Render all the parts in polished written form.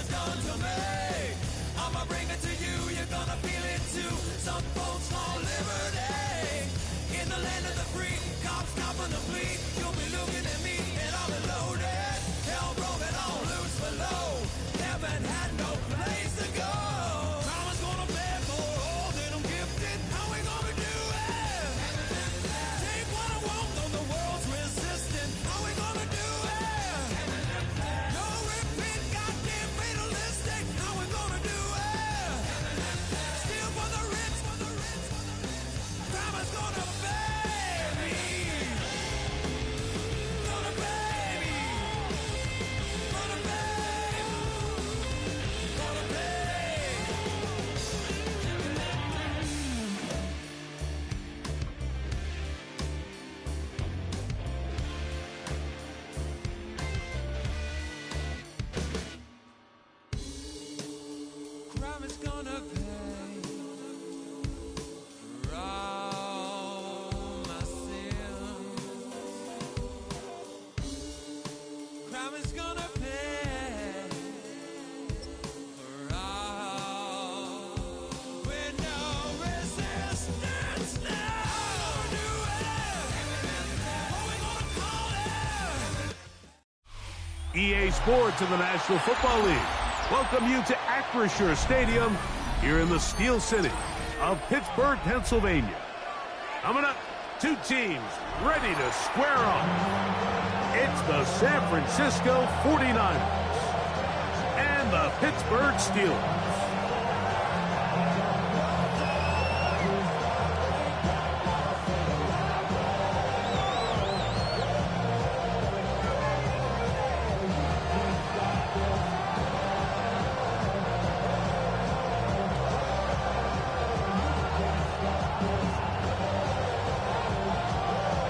done to me. I'ma bring it to you, you're gonna feel it too. Some folks want liberty. In the land of the free, cops stopping the fleet. You'll be looking at me and I'll be loaded. Hell broken on loose below. Heaven had no place to go. Mama's gonna beg for all that I'm gifted. How we gonna do it? Take what I want, though the world's resistant. How we gonna do it? No repeat, goddamn fatalistic. How we gonna do it? Steal for the rich, for the rich, for the rich. Mama's gonna pay me. Gonna pay me. Gonna pay. Gonna pay. Crime is gonna pay for all my sins. Crime is gonna pay for all with no resistance. Now do it. What we gonna call it? EA Sports in the National Football League welcome you to Acrisure Stadium here in the Steel City of Pittsburgh, Pennsylvania. Coming up, two teams ready to square off. It's the San Francisco 49ers and the Pittsburgh Steelers.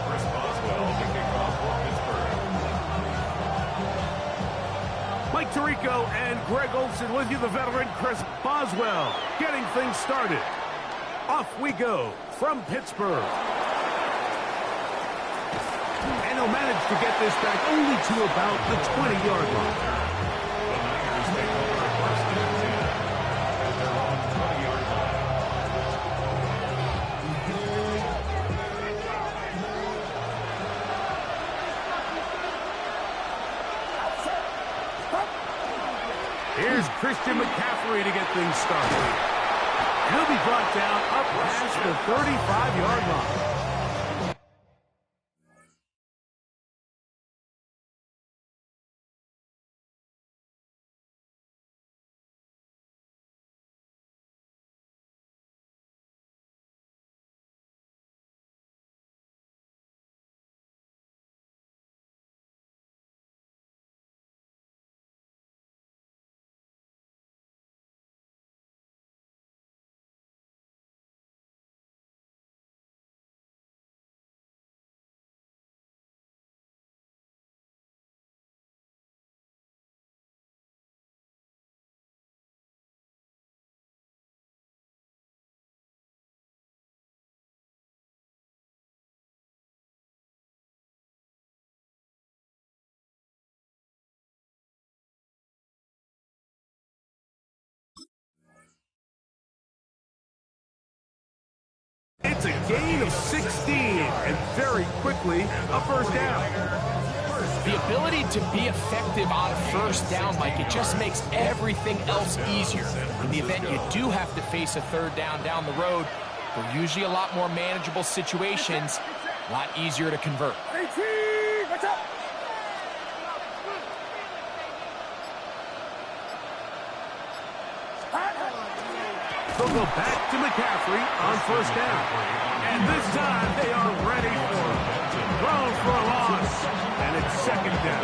Chris Boswell to kick off for Pittsburgh. Mike Tirico and Greg Olsen with you, the veteran Chris Boswell, getting things started. Off we go from Pittsburgh. And he'll manage to get this back only to about the 20-yard line. The Niners take over first and 10 at their own 20-yard line. Here's Christian McCaffrey to get things started. He'll be brought down up past the 35-yard line. It's a gain of 16, and very quickly, a first down. The ability to be effective on first down, Mike, it just makes everything else easier. In the event you do have to face a third down the road, they're usually a lot more manageable situations, a lot easier to convert. They'll go back to McCaffrey on first down. And this time they are ready for him. Thrown for a loss. And it's second down.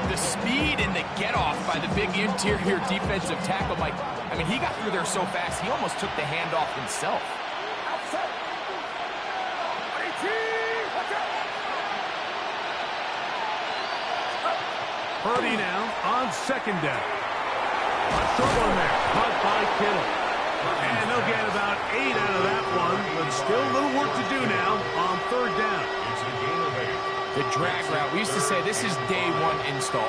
The speed and the get-off by the big interior defensive tackle, Mike, I mean, he got through there so fast, he almost took the handoff himself. Purdy now on second down. A short one there, caught by Kittle. And they'll get about 8 out of that one, but still a little work to do now on third down. It's a gain of 8. The drag route, we used to say this is day one install.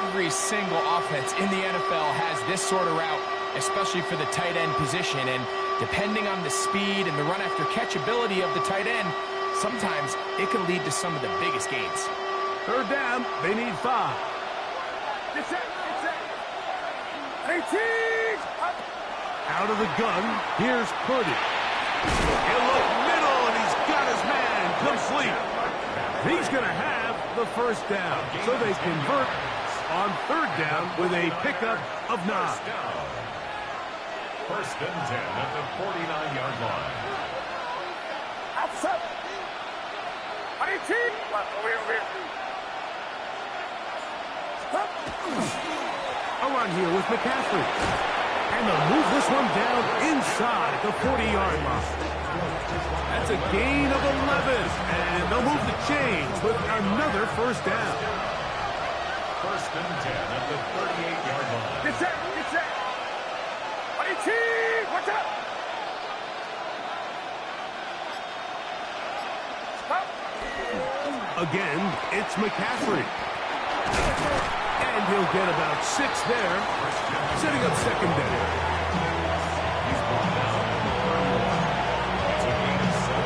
Every single offense in the NFL has this sort of route, especially for the tight end position. And depending on the speed and the run-after-catch ability of the tight end, sometimes it can lead to some of the biggest gains. Third down, they need 5. Get set. 18. Out of the gun, here's Purdy. He'll look middle, and he's got his man complete. He's going to have the first down, so they convert on third down with a pickup of 9. First and 10 at the 49-yard line. Outside. 18. A run here with McCaffrey. And they'll move this one down inside the 40-yard line. That's a gain of 11. And they'll move the chains with another first down. First and 10 at the 38-yard line. Get set. 18. Watch out. Again, it's McCaffrey. And he'll get about 6 there, setting up second down. He's brought down at the 31. It's a gain of 7.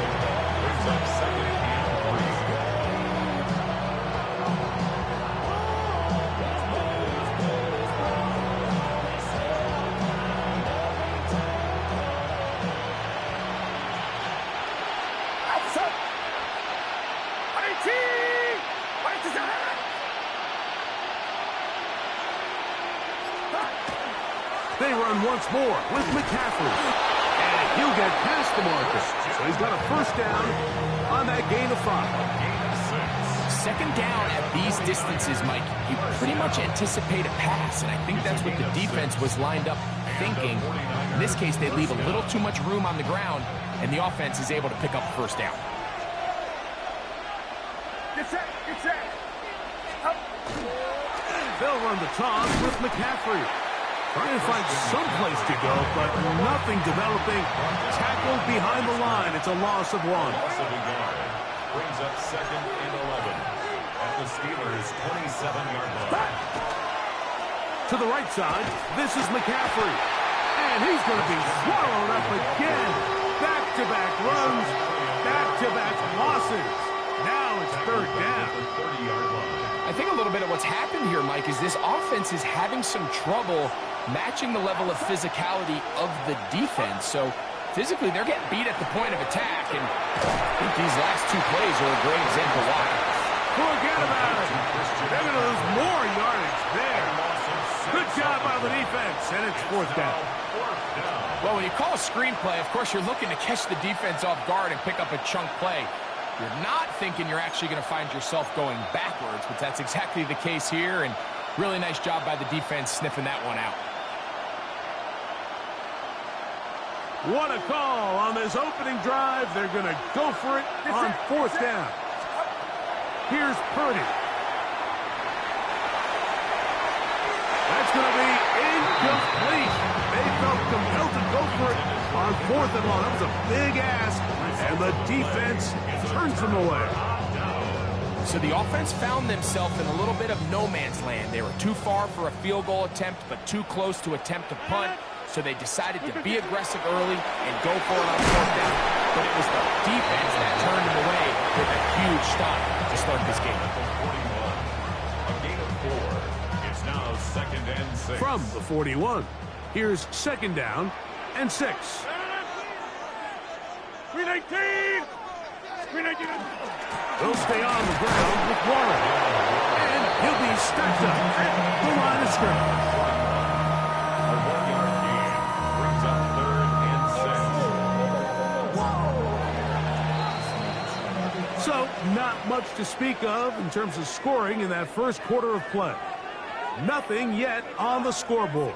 Brings up second and 3. Outside. 18. They run once more with McCaffrey. And he'll get past the marker. So he's got a first down on that gain of 5. Second down at these distances, Mike, you pretty much anticipate a pass, and I think that's what the defense was lined up thinking. In this case, they leave a little too much room on the ground, and the offense is able to pick up a first down. Get set. Up. They'll run the toss with McCaffrey. Trying to find some place to go, but nothing developing. Tackled behind the line. It's a loss of 1. Loss of a yard. Brings up second and 11 at the Steelers' 27-yard line. To the right side, this is McCaffrey. And he's going to be swallowed up again. Back-to-back runs, back-to-back losses. Now it's third down. 30-yard line. I think a little bit of what's happened here, Mike, is this offense is having some trouble matching the level of physicality of the defense. So physically, they're getting beat at the point of attack, and I think these last 2 plays are a great example why. Forget about it. They're going to lose more yardage there. Good job by the defense, and it's fourth down. Well, when you call a screenplay, of course, you're looking to catch the defense off guard and pick up a chunk play. You're not thinking you're actually going to find yourself going backwards, but that's exactly the case here, and really nice job by the defense sniffing that one out. What a call on this opening drive. They're going to go for it on fourth down. Here's Purdy. That's going to be incomplete. They felt compelled to go for it on fourth and long. That was a big ask, and the defense turns them away. So the offense found themselves in a little bit of no man's land. They were too far for a field goal attempt, but too close to attempt a punt. So they decided to be aggressive early and go for it on fourth down. But it was the defense that turned them away with a huge stop to start this game. A gain of 4. It's now second and 6. From the 41, here's second down and 6. 319. He'll stay on the ground with Warren. And he'll be stacked up at the line of scrimmage. A 1-yard gain brings up third and 6. So, not much to speak of in terms of scoring in that first quarter of play. Nothing yet on the scoreboard.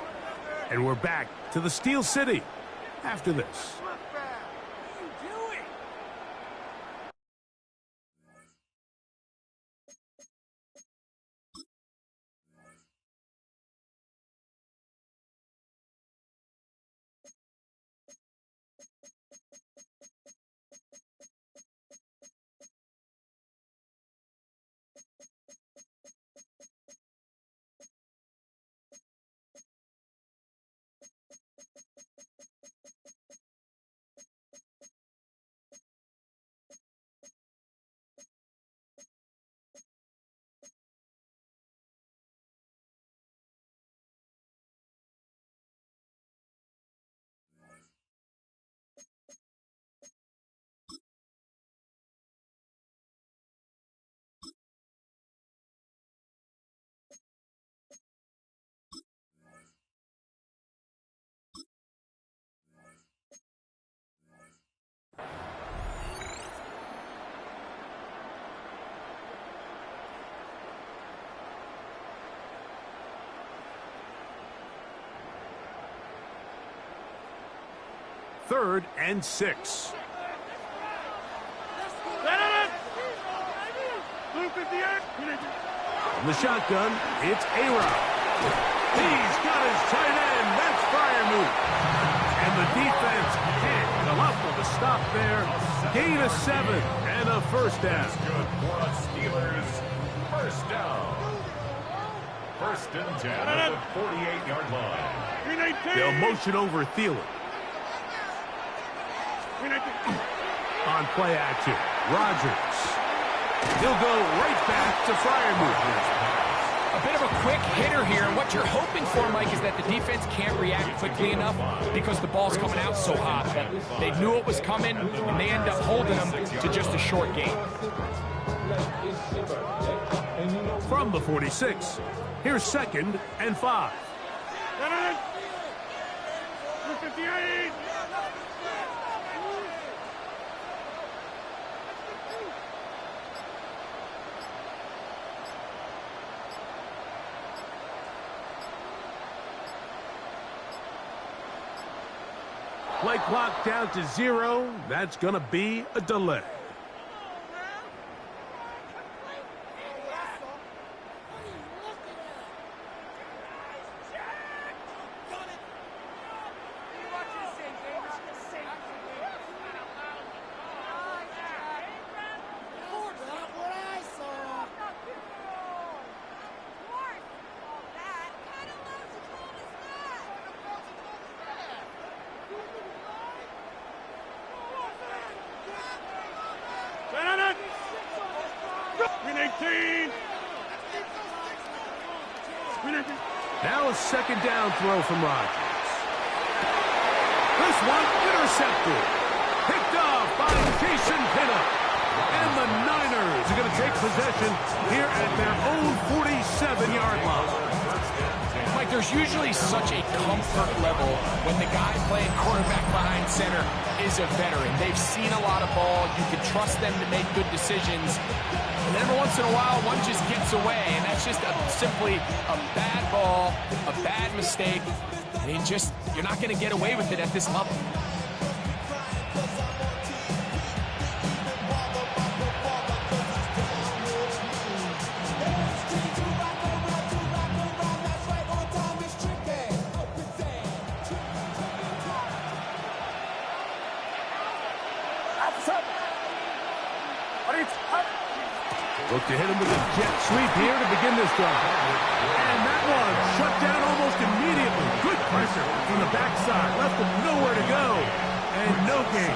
And we're back to the Steel City after this. 3rd and 6. From the shotgun, it's A-Rod. He's got his tight end. That's Freiermuth. And the defense can't come up with a stop there. Gain of 7 and a first down. Good for us Steelers. First down. 1st and 10 at the 48-yard line. They'll motion over Thielen. On play action, Rodgers. He'll go right back to Freiermuth. A bit of a quick hitter here, and what you're hoping for, Mike, is that the defense can't react quickly enough because the ball's coming out so hot. But they knew it was coming, and they end up holding them to just a short gain. From the 46, here's 2nd and 5. Play clock down to 0. That's going to be a delay. Now a 2nd down throw from Rodgers. This one intercepted. Picked off by Jason Pinnock. And the Niners are going to take possession here at their own 47-yard line. Mike, there's usually such a comfort level when the guy playing quarterback behind center is a veteran. They've seen a lot of ball. You can trust them to make good decisions. And then every once in a while, one just gets away, and that's just simply a bad ball, a bad mistake. I mean, you're not going to get away with it at this level. Look to hit him with a jet sweep here to begin this drive. And that one shut down almost immediately. Good pressure from the backside. Left him nowhere to go. And no gain.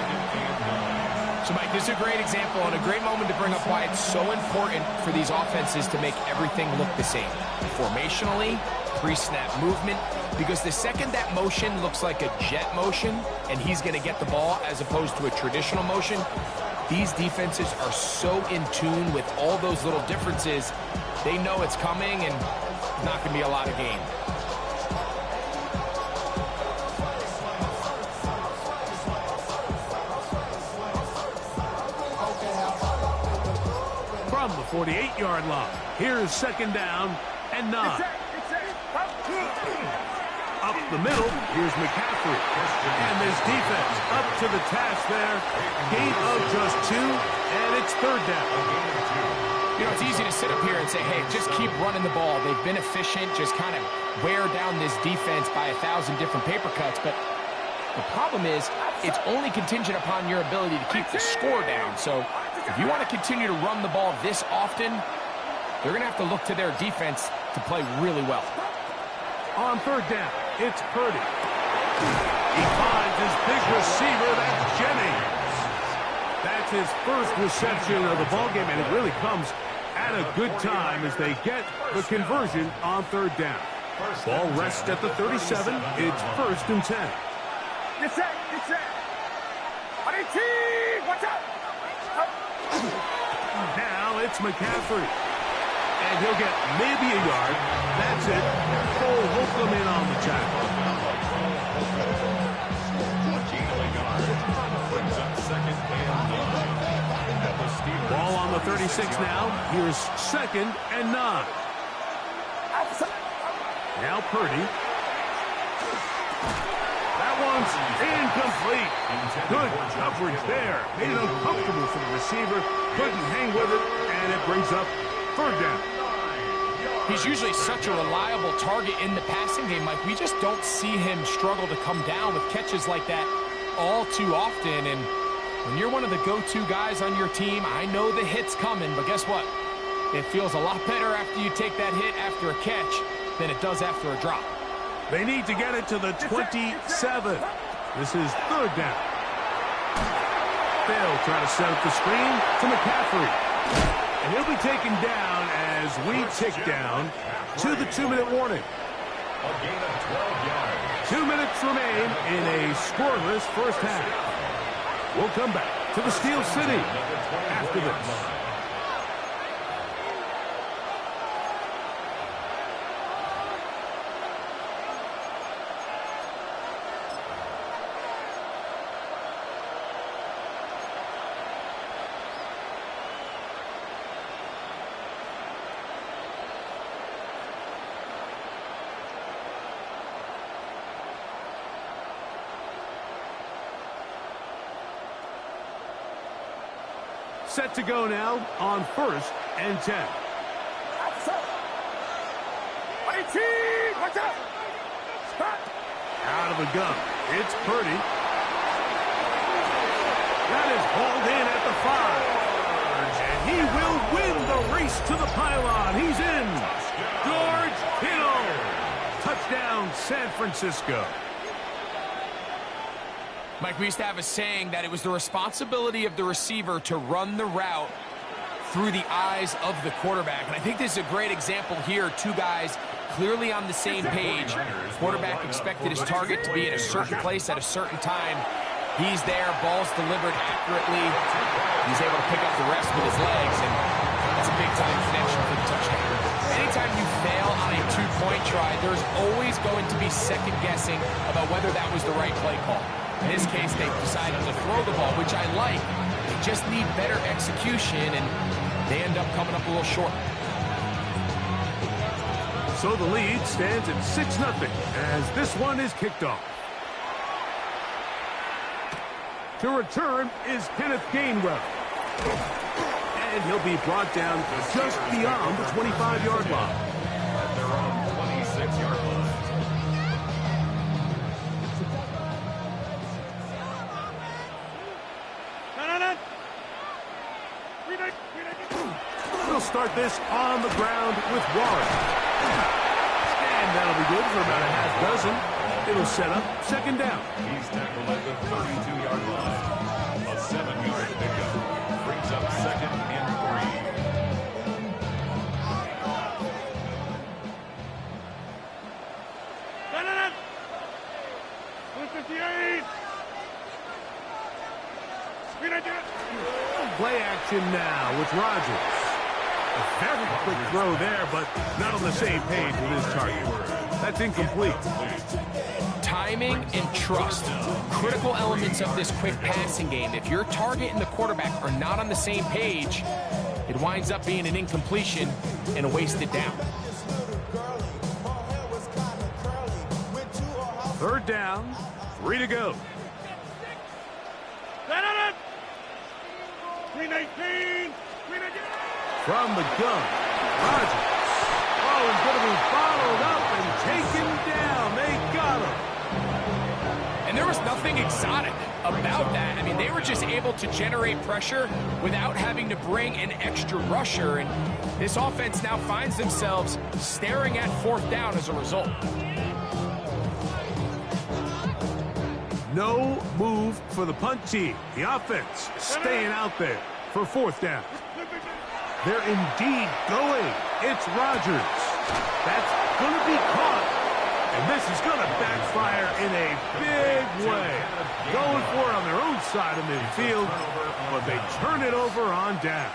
So, Mike, this is a great example and a great moment to bring up why it's so important for these offenses to make everything look the same. Formationally, pre-snap movement, because the second that motion looks like a jet motion and he's going to get the ball as opposed to a traditional motion, these defenses are so in tune with all those little differences. They know it's coming and not going to be a lot of gain. From the 48-yard line, here's 2nd down and 9. Up the middle, here's McCaffrey. And this defense up to the task there. Gain of just 2, and it's 3rd down. You know, it's easy to sit up here and say, hey, just keep running the ball. They've been efficient, just kind of wear down this defense by 1,000 different paper cuts. But the problem is, it's only contingent upon your ability to keep the score down. So if you want to continue to run the ball this often, they're going to have to look to their defense to play really well. On 3rd down, it's Purdy. He finds his big receiver, that's Jennings. That's his first reception of the ballgame, and it really comes at a good time as they get the conversion on 3rd down. Ball rests at the 37. It's 1st and 10. Get set, get set. Watch out. Now it's McCaffrey. And he'll get maybe a yard. That's it. Cole Holcomb in on the tackle. Brings up 2nd and 9. Ball on the 36 now. Here's 2nd and 9. Now Purdy. That one's incomplete. Good coverage there. Made it uncomfortable for the receiver. Couldn't hang with it, and it brings up third down. He's usually such a reliable target in the passing game, Mike. We just don't see him struggle to come down with catches like that all too often. And when you're one of the go-to guys on your team, I know the hit's coming, but guess what? It feels a lot better after you take that hit after a catch than it does after a drop. They need to get it to the 27. This is third down. They'll try to set up the screen to McCaffrey. And he'll be taken down as we tick down to the 2-minute warning. A gain of 12 yards. 2 minutes remain in a scoreless first half. We'll come back to the Steel City after this. Set to go now on 1st and 10. Out of the gun. It's Purdy. That is hauled in at the 5. And he will win the race to the pylon. He's in. George Kittle. Touchdown, San Francisco. Mike, we used to have a saying that it was the responsibility of the receiver to run the route through the eyes of the quarterback. And I think this is a great example here. Two guys clearly on the same page. Quarterback expected his target to be in a certain place at a certain time. He's there, ball's delivered accurately. He's able to pick up the rest with his legs, and that's a big-time connection for the touchdown. Anytime you fail on a two-point try, there's always going to be second-guessing about whether that was the right play call. In this case, they decided to throw the ball, which I like. They just need better execution, and they end up coming up a little short. So the lead stands at 6-0 as this one is kicked off. To return is Kenneth Gainwell. And he'll be brought down just beyond the 25-yard line. At their own 26-yard line. We'll start this on the ground with Warren. And that'll be good for about a half dozen. It'll set up second down. He's tackled at the 32-yard line. A 7-yard pickup brings up second and 3. Play action now with Rodgers. A very quick throw there, but not on the same page with his target. That's incomplete. Timing and trust, critical elements of this quick passing game. If your target and the quarterback are not on the same page, it winds up being an incompletion and a wasted down. Third down, 3 to go. 319. From the gun, Rodgers. Oh, he's going to be followed up and taken down. They got him. And there was nothing exotic about that. I mean, they were just able to generate pressure without having to bring an extra rusher. And this offense now finds themselves staring at fourth down as a result. No move for the punt team. The offense staying out there for fourth down. They're indeed going. It's Rodgers. That's going to be caught. And this is going to backfire in a big way. Going for it on their own side of midfield, but they turn it over on downs.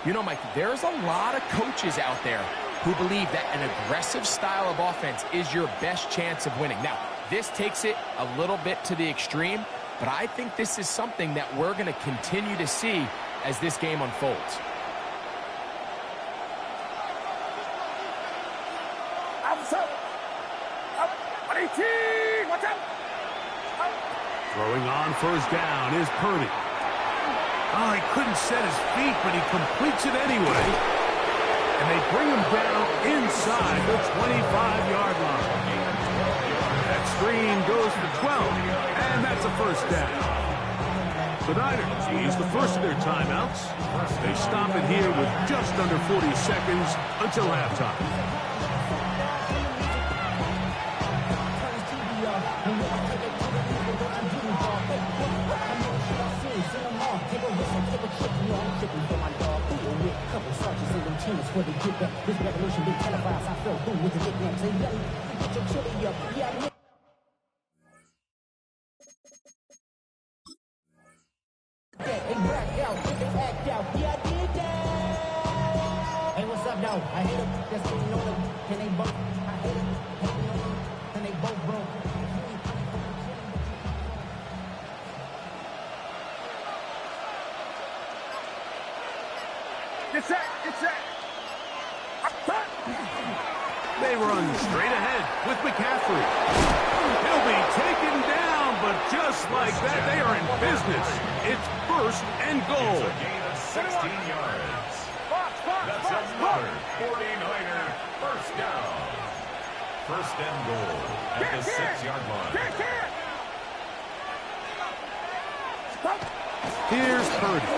You know, Mike, there's a lot of coaches out there who believe that an aggressive style of offense is your best chance of winning. Now, this takes it a little bit to the extreme, but I think this is something that we're going to continue to see as this game unfolds. Up 18. watch out. Throwing on first down is Purdy. Oh, he couldn't set his feet, but he completes it anyway. And they bring him down inside the 25-yard line. That screen goes for 12, and that's a first down. The Niners use the first of their timeouts. They stop it here with just under 40 seconds until halftime. For the get back, this revolution been televised. I felt boom with the nickname. Say, young, get your chili up. Yeah, hey, back out, get the act out. Yeah, I did that. Hey, what's up, though? I hate them. Just hating on them. Can they both? I hate them. Hating on them. Can they both, bro? Get set, get set. They run straight ahead with McCaffrey. He'll be taken down, but just like that, they are in business. It's first and goal. It's a gain of 16 yards. That's another 49er first down. First and goal at the 6-yard line. Here's Purdy.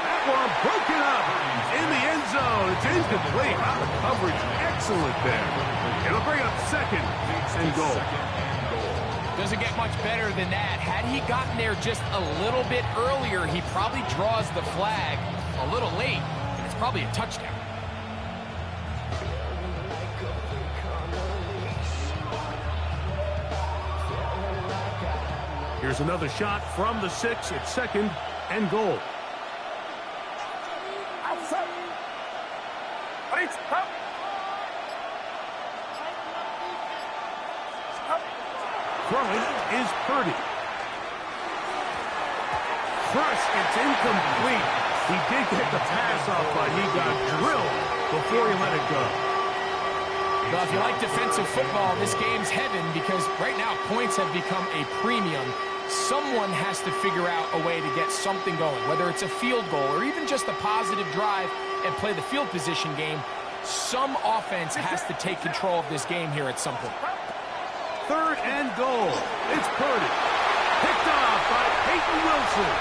That one broken up in the end zone. It's incomplete. Wow, the coverage excellent there. It'll bring up second and goal. Doesn't get much better than that. Had he gotten there just a little bit earlier, he probably draws the flag a little late, and it's probably a touchdown. Here's another shot from the 6 at second and goal. Throwing is Purdy. Crushed, it's incomplete. He did get the pass off, but he got drilled before he let it go. Well, if you like defensive football, this game's heaven because right now points have become a premium. Someone has to figure out a way to get something going, whether it's a field goal or even just a positive drive and play the field position game. Some offense has to take control of this game here at some point. Third and goal. It's Purdy. Picked off by Peyton Wilson.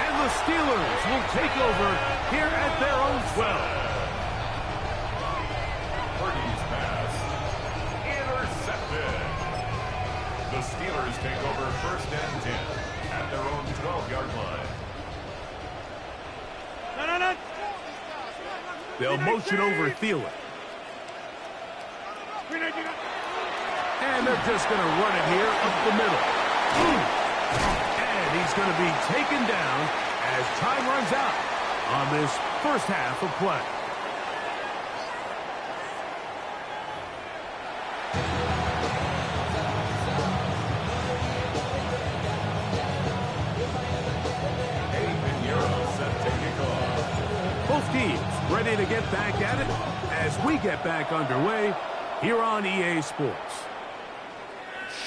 And the Steelers will take over here at their own 12. Purdy's pass intercepted. The Steelers take over first and 10 at their own 12-yard line. They'll motion over Thielen. And they're just going to run it here up the middle. And he's going to be taken down as time runs out on this first half of play. Both teams ready to get back at it as we get back underway here on EA Sports.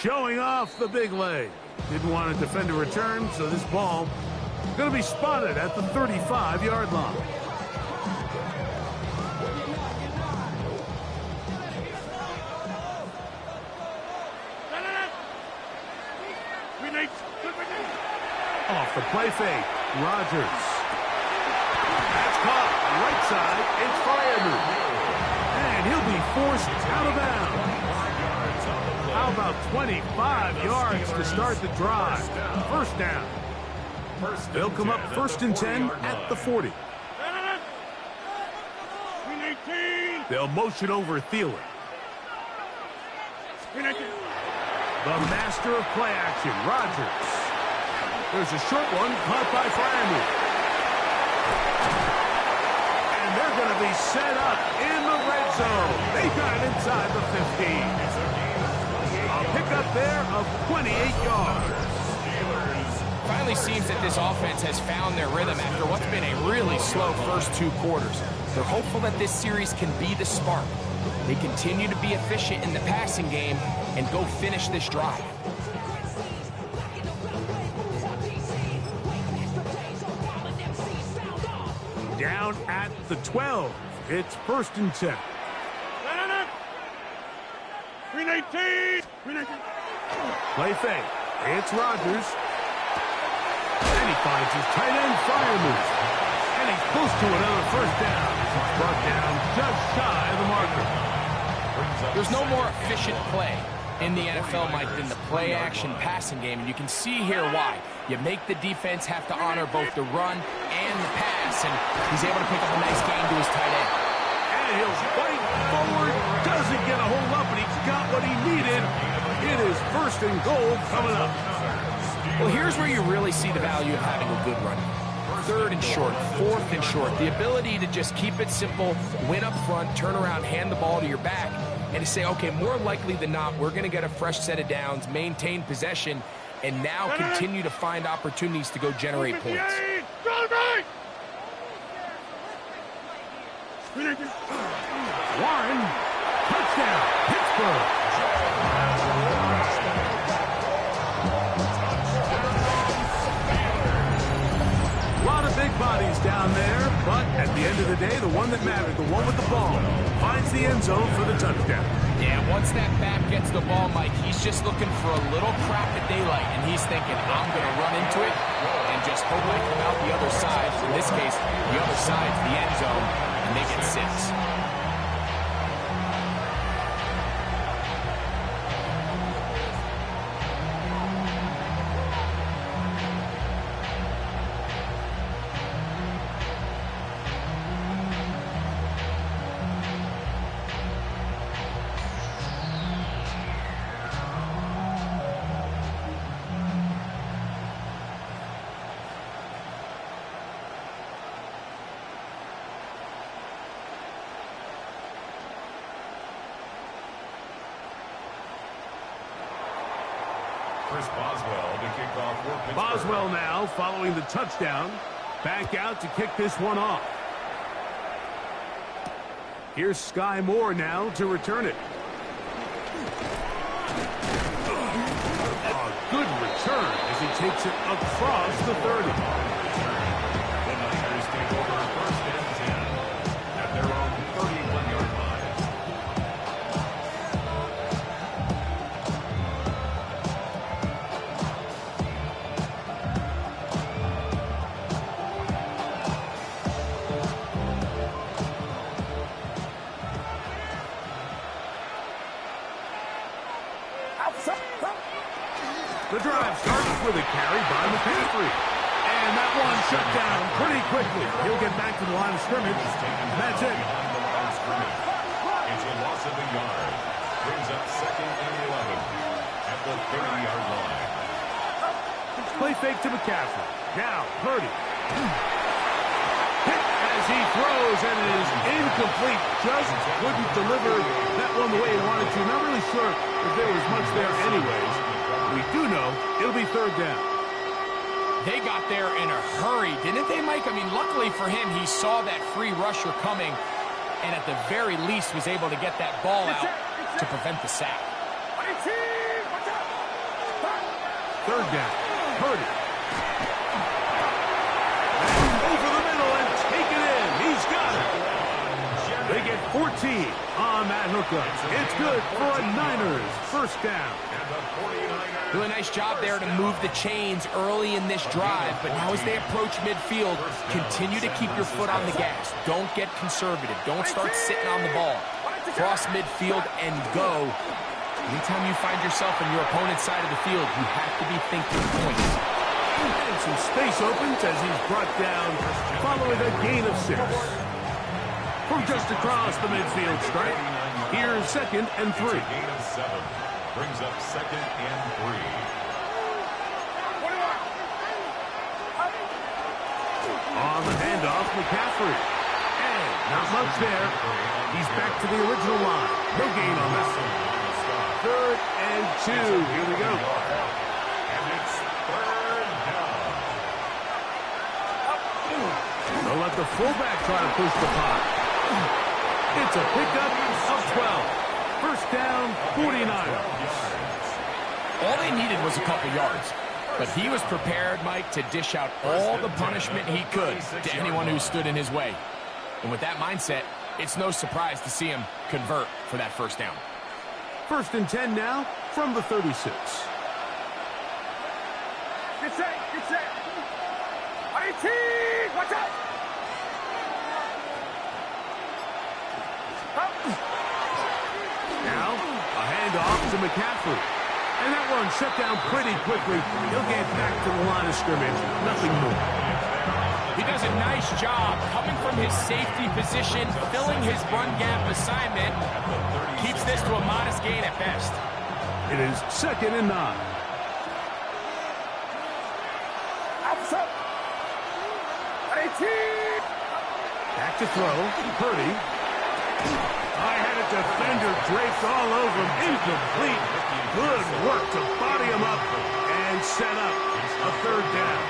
Showing off the big leg. Didn't want to defend a return, so this ball is going to be spotted at the 35-yard line. Off the play fake, Rodgers. That's caught right side. It's Freiermuth. And he'll be forced out of bounds. How about 25 yards to start the drive? First down. They'll come up first and 10 at the 40. They'll motion over Thielen. The master of play action, Rodgers. There's a short one caught by Freiermuth. And they're going to be set up in the red zone. They got it inside the 15. A pickup there of 28 yards. Finally seems that this offense has found their rhythm after what's been a really slow first 2 quarters. They're hopeful that this series can be the spark. They continue to be efficient in the passing game and go finish this drive. Down at the 12. It's 1st and 10. 319! Play fake. It's Rodgers. And he finds his tight end Freiermuth. And he's close to another 1st down. He's brought down just shy of the marker. There's no more efficient play in the NFL, Mike, than the play-action passing game. And you can see here why. You make the defense have to honor both the run and the pass. And he's able to pick up a nice gain to his tight end. And he'll fight forward. Doesn't get a hold up, but he's got what he needed. It is 1st and goal coming up. Well, here's where you really see the value of having a good run. 3rd and short, 4th and short. The ability to just keep it simple, win up front, turn around, hand the ball to your back, and to say, okay, more likely than not, we're going to get a fresh set of downs, maintain possession, and now continue to find opportunities to go generate points. Warren, touchdown, Pittsburgh. A lot of big bodies down there, but at the end of the day, the one that mattered, the one with the ball, finds the end zone for the touchdown. Yeah, once that back gets the ball, Mike, he's just looking for a little crack of daylight, and he's thinking, I'm going to run into it and just hope I come out the other side. In this case, the other side's the end zone, and they get 6. Chris Boswell to kick off for Pittsburgh. Boswell now following the touchdown. Back out to kick this one off. Here's Sky Moore now to return it. A good return as he takes it across the 30. The Niners take over 1st and 10 at their own 31-yard line. The drive starts with a carry by McCaffrey. And that one shut down pretty quickly. He'll get back to the line of scrimmage. That's it. Behind the line of scrimmage. It's a loss of a yard. Brings up 2nd and 11 at the 30-yard line. Play fake to McCaffrey. Now, Purdy. Hit as he throws, and it is incomplete. Just couldn't deliver that one the way he wanted to. Not really sure if there was much there anyways. We do know it'll be 3rd down. They got there in a hurry, didn't they, Mike? I mean, luckily for him, he saw that free rusher coming and at the very least was able to get that ball out to prevent the sack. 3rd down. Purdy. Over the middle and take it in. He's got it. They get 14 on that hookup. It's good for a Niners 1st down. Really nice job there to move the chains early in this drive, but now as they approach midfield, continue to keep your foot on the gas. Don't get conservative. Don't start sitting on the ball. Cross midfield and go. Anytime you find yourself on your opponent's side of the field, you have to be thinking points. And some space opens as he's brought down following a gain of 6. From just across the midfield stripe, here's 2nd and 3. Gain of 7. Brings up 2nd and 3. On the handoff, McCaffrey. And not much there. He's back to the original line. No gain on that. 3rd and 2. Here we go. And it's 3rd down. They'll let the fullback try to push the pot. It's a pickup of 12. First down, 49ers. All they needed was a couple yards. But he was prepared, Mike, to dish out all the punishment he could to anyone who stood in his way. And with that mindset, it's no surprise to see him convert for that first down. First and 10 now from the 36. Get set, get set. 18, watch out. Now, a handoff to McCaffrey. And that one shut down pretty quickly. He'll get back to the line of scrimmage. Nothing more. He does a nice job coming from his safety position, filling his run gap assignment. Keeps this to a modest gain at best. It is 2nd and 9. Outside. 18. Back to throw. Purdy. I had a defender draped all over him. Incomplete. Good work to body him up and set up a third down.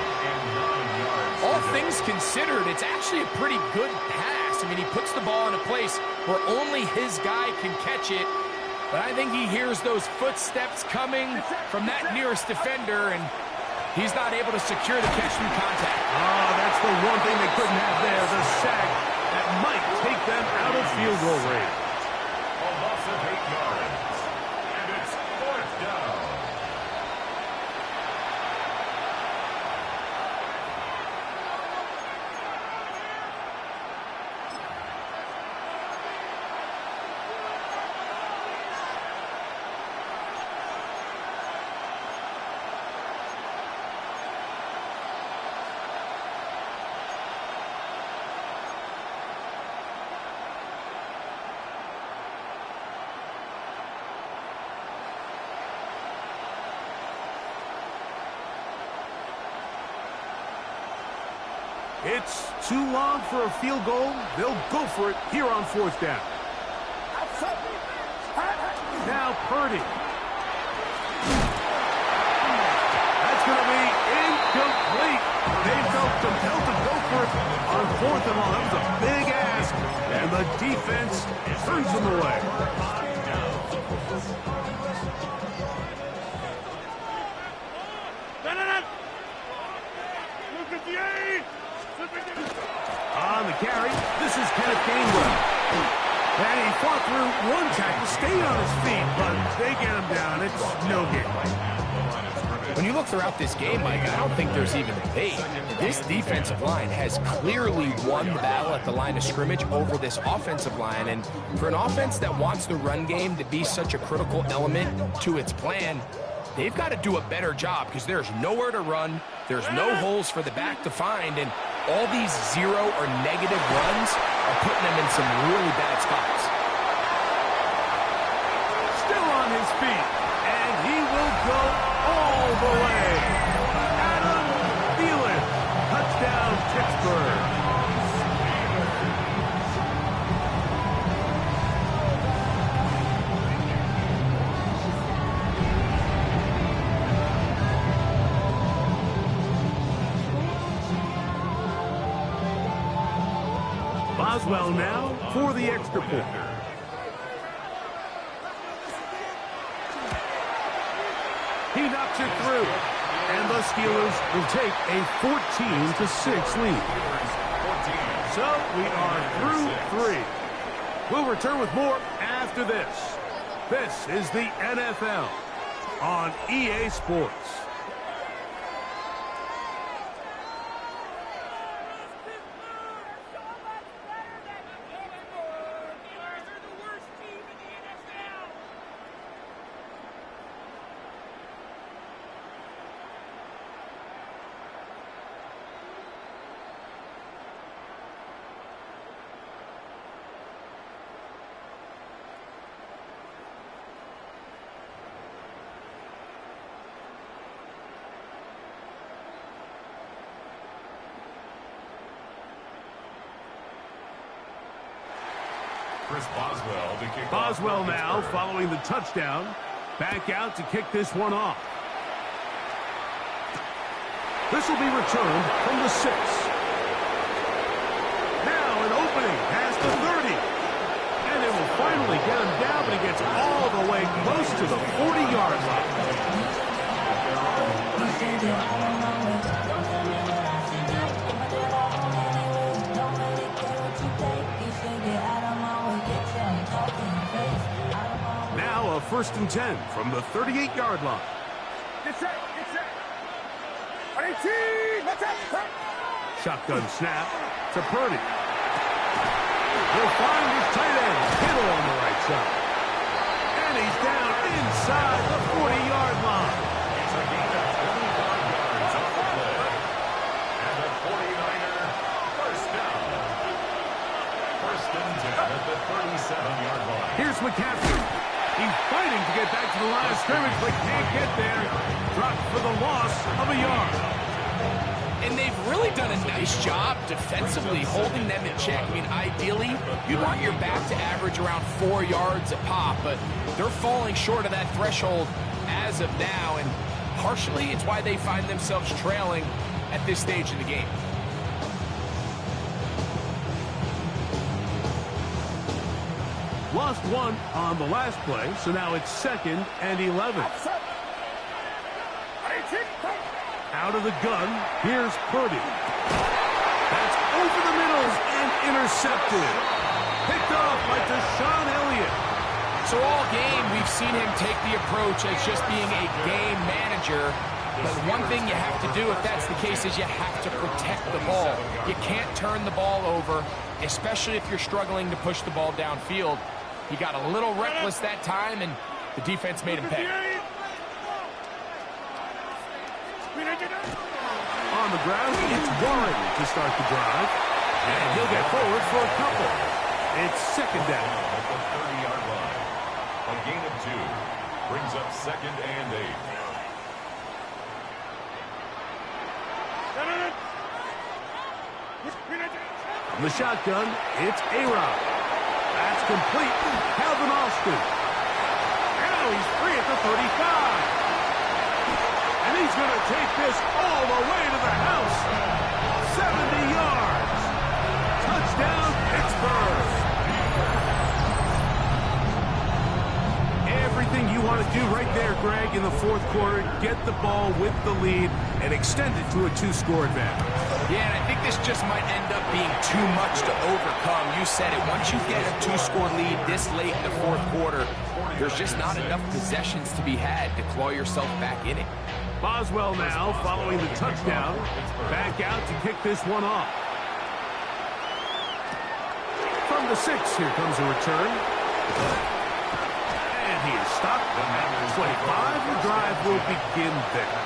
All things considered, it's actually a pretty good pass. I mean, he puts the ball in a place where only his guy can catch it. But I think he hears those footsteps coming from that nearest defender, and he's not able to secure the catch through contact. Oh, that's the one thing they couldn't have there, the sack that might take them out of field goal range. A loss of 8 yards. And it's 4th down. It's too long for a field goal. They'll go for it here on 4th down. Now Purdy. That's going to be incomplete. They felt compelled to go for it on 4th and long. That was a big ask, and the defense turns them away. On the carry, this is Kenneth Gainwell. And he fought through one tackle, stayed on his feet, but they get him down. It's no gain. When you look throughout this game, Mike, I don't think there's even debate. This defensive line has clearly won the battle at the line of scrimmage over this offensive line. And for an offense that wants the run game to be such a critical element to its plan, they've got to do a better job because there's nowhere to run. There's no holes for the back to find. And all these zero or negative runs are putting them in some really bad spots. Still on his feet, and he will go all the way. Adam Thielen, touchdown Pittsburgh. Boswell now for the extra point. He knocks it through, and the Steelers will take a 14-6 lead. So we are through 3. We'll return with more after this. This is the NFL on EA Sports. Chris Boswell to kick Boswell off now Pittsburgh. following the touchdown. Back out to kick this one off. This will be returned from the 6. Now an opening past the 30. finally get him down, but he gets all the way close to the 40-yard line. Now a 1st and 10 from the 38-yard line. Get set, get set. 18, let's up. Shotgun snap to Purdy. He'll find his tight end, Kittle on the right side. And he's down inside the 40-yard line. It's a gain of 25 yards on the play. And the 49er first down. 1st and 10 at the 37-yard line. Here's McCaffrey. He's fighting to get back to the line of scrimmage, but can't get there. Dropped for the loss of a yard. And they've really done a nice job defensively holding them in check. I mean, ideally, you'd want your back to average around 4 yards a pop, but they're falling short of that threshold as of now, and partially it's why they find themselves trailing at this stage of the game. Lost one on the last play, so now it's 2nd and 11. Out of the gun, here's Purdy. That's over the middle and intercepted. Picked off by Deshaun Elliott. So all game, we've seen him take the approach as just being a game manager. But one thing you have to do, if that's the case, is you have to protect the ball. You can't turn the ball over, especially if you're struggling to push the ball downfield. He got a little reckless that time, and the defense made him pay. On the ground, it's Warren to start the drive. And he'll get forward for a couple. It's 2nd down. At the 30-yard line. A gain of 2 brings up 2nd and 8. From the shotgun, it's A-Rod. That's complete. Calvin Austin. Now he's free at the 35. And he's going to take this all the way to the house. 70 yards. Touchdown, Pittsburgh. Everything you want to do right there, Greg, in the 4th quarter. Get the ball with the lead and extend it to a 2-score advantage. Yeah, and I think this just might end up being too much to overcome. You said it. Once you get a 2-score lead this late in the 4th quarter, there's just not enough possessions to be had to claw yourself back in it. Boswell now, following the touchdown, back out to kick this one off. From the 6, here comes a return. And he is stopped at 25. The drive will begin there.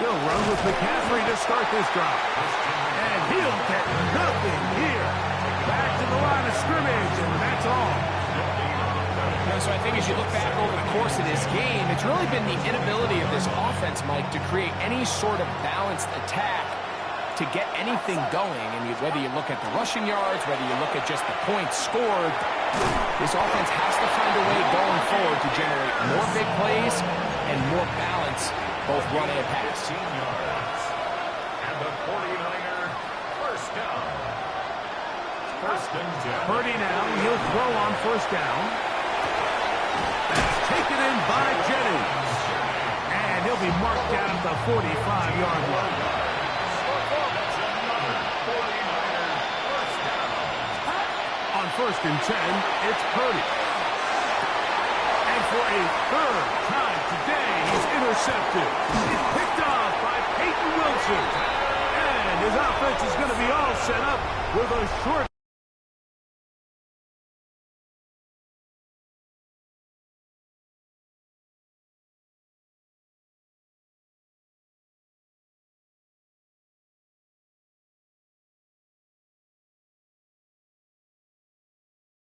He'll run with McCaffrey to start this drive. And he'll get nothing here. Back to the line of scrimmage, and that's all. So I think as you look back over the course of this game, it's really been the inability of this offense, Mike, to create any sort of balanced attack to get anything going. And whether you look at the rushing yards, whether you look at just the points scored, this offense has to find a way going forward to generate more big plays and more balance, both run and pass. 15 yards. And the 49er first down. 1st and 10. Purdy now, he'll throw on 1st down. That's taken in by Jennings. And he'll be marked down at the 45-yard line. That's another 49er first down. On 1st and 10, it's Purdy. And for a 3rd time today, he's intercepted. He's picked off by Peyton Wilson. And his offense is going to be all set up with a short